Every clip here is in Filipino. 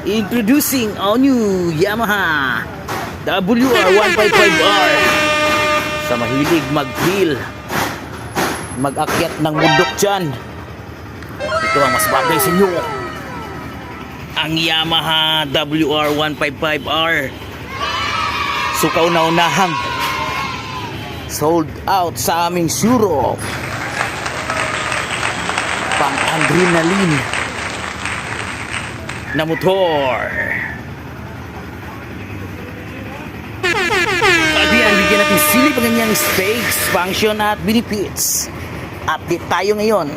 Introducing all new Yamaha WR155R. Sa mahilig mag-hill, mag-akyat ng bundok dyan, ito ang mas bagay sa inyo. Ang Yamaha WR155R. So kauna-unahang sold out sa aming Europe. Pang adrenaline na motor. At yan, bigyan natin silip ang kanyang space, function at benefits. Update tayo ngayon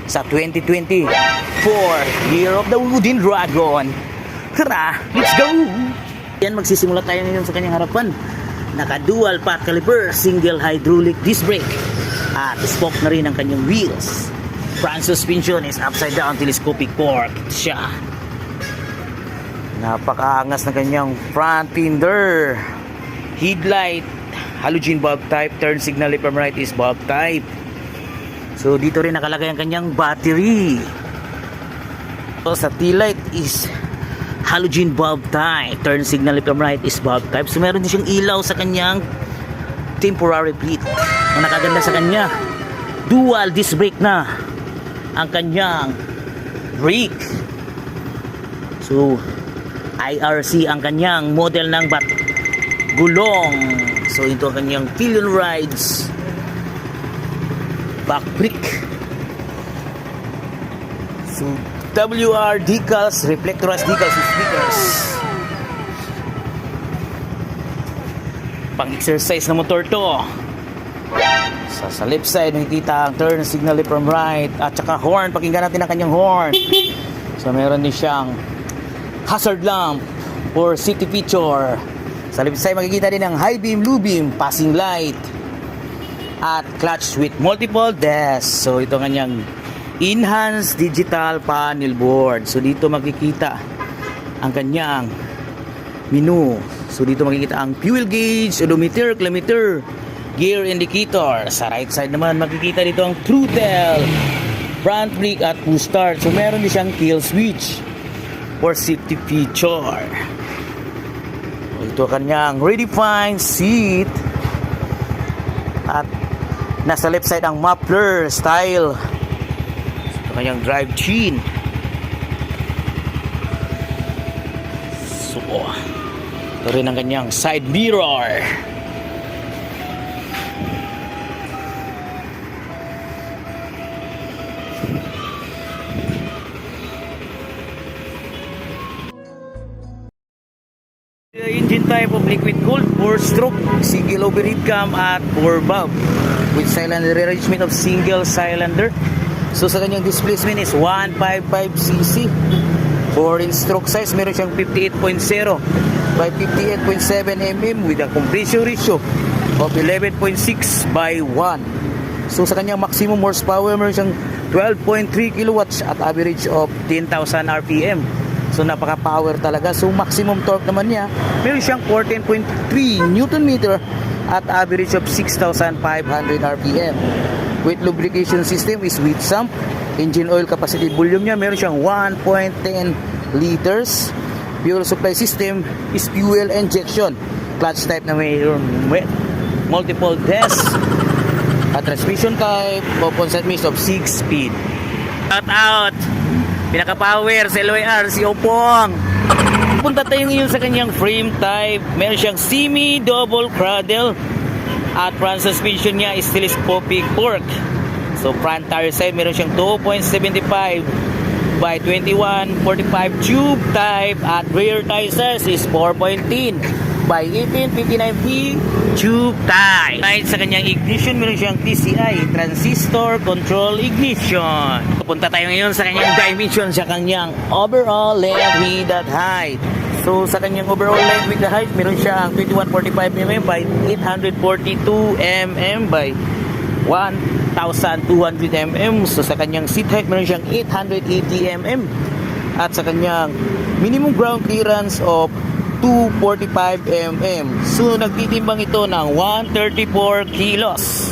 sa 2024 Year of the Wooden Dragon. Tara, let's go! Yan, magsisimula tayo ngayon sa kanyang harapan. Naka dual path caliper, single hydraulic disc brake, at spoke na rin ang kanyang wheels. Front suspension is upside down telescopic fork siya. Napakaangas ng kanyang front fender. Headlight halogen bulb type, turn signal from right is bulb type. So dito rin nakalagay ang kanyang battery. So sa taillight is halogen bulb type, turn signal from right is bulb type. So meron din siyang ilaw sa kanyang temporary plate. Ang nakaganda sa kanya, dual disc brake na ang kanyang brake. So IRC ang kanyang model ng gulong. So ito ang kanyang pillion rides, back brake. So WR decals, reflectorized decals with speakers. Pang exercise na motor to. Sa left side nakikita ang turn signal from right at saka horn. Pakinggan natin ang kanyang horn. So meron din siyang hazard lamp for safety feature. Sa left side makikita din ang high beam, low beam, passing light at clutch with multiple desks. So ito kanyang enhanced digital panel board. So dito makikita ang kanyang menu. So dito makikita ang fuel gauge, odometer, kilometer, gear indicator. Sa right side naman makikita dito ang throttle, front brake at push start. So meron din siyang kill switch for safety feature. Ito kanyang redefined seat at nasa left side ang muffler style. Ito kanyang drive chain. So ito rin ang kanyang side mirror. The engine type of liquid cooled 4-stroke, single overhead cam at 4 valve with cylinder arrangement of single cylinder. So sa kanyang displacement is 155cc. For in stroke size meron siyang 58.0 by 58.7 mm with a compression ratio of 11.6 by 1. So sa kanyang maximum horsepower meron siyang 12.3 kilowatts at average of 10,000 rpm. So napaka-power talaga. So maximum torque naman niya, meron siyang 14.3 Newton meter at average of 6,500 RPM. With lubrication system is with sump. Engine oil capacity volume niya, meron siyang 1.10 liters. Fuel supply system is fuel injection. Clutch type na mayroon multiple desks. At transmission type, composite mix of 6 speed. Shout out! Pinaka-power sa LYR, si Opong. Punta tayo ngayon sa kanyang frame type. Meron siyang semi-double cradle at front suspension niya is telescopic fork. So front tire side meron siyang 2.75 by 21.45 tube type at rear tire size is 4.10 by 1859P tube type. Right sa kanyang ignition meron siyang TCI, transistor control ignition. Punta tayo ngayon sa kanyang dimension, sa kanyang overall length, width at height. So sa kanyang overall length, width at height meron siyang 2145 mm by 842 mm by 1200 mm. So sa kanyang seat height meron siyang 880 mm at sa kanyang minimum ground clearance of 245 mm. So nagtitimbang ito ng 134 kilos.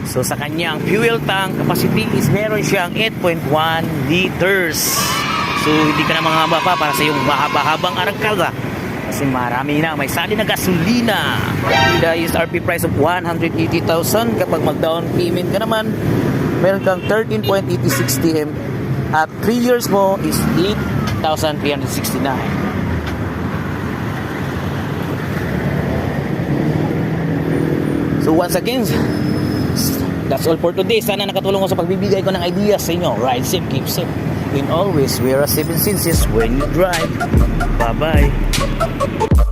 So sa kanyang fuel tank capacity is meron siyang 8.1 liters. So hindi ka na mangamba pa para sa iyong mahaba-habang arangkada. Kasi marami na, may sali na gasolina. The SRP price of 180,000. Kapag mag-down payment ka naman, meron kang 13.86 TM. At 3 years mo is 8,369. So once again, that's all for today. Sana nakatulong ko sa pagbibigay ko ng ideas sa inyo. Ride safe, keep safe. And always wear a seven senses when you drive. Bye-bye.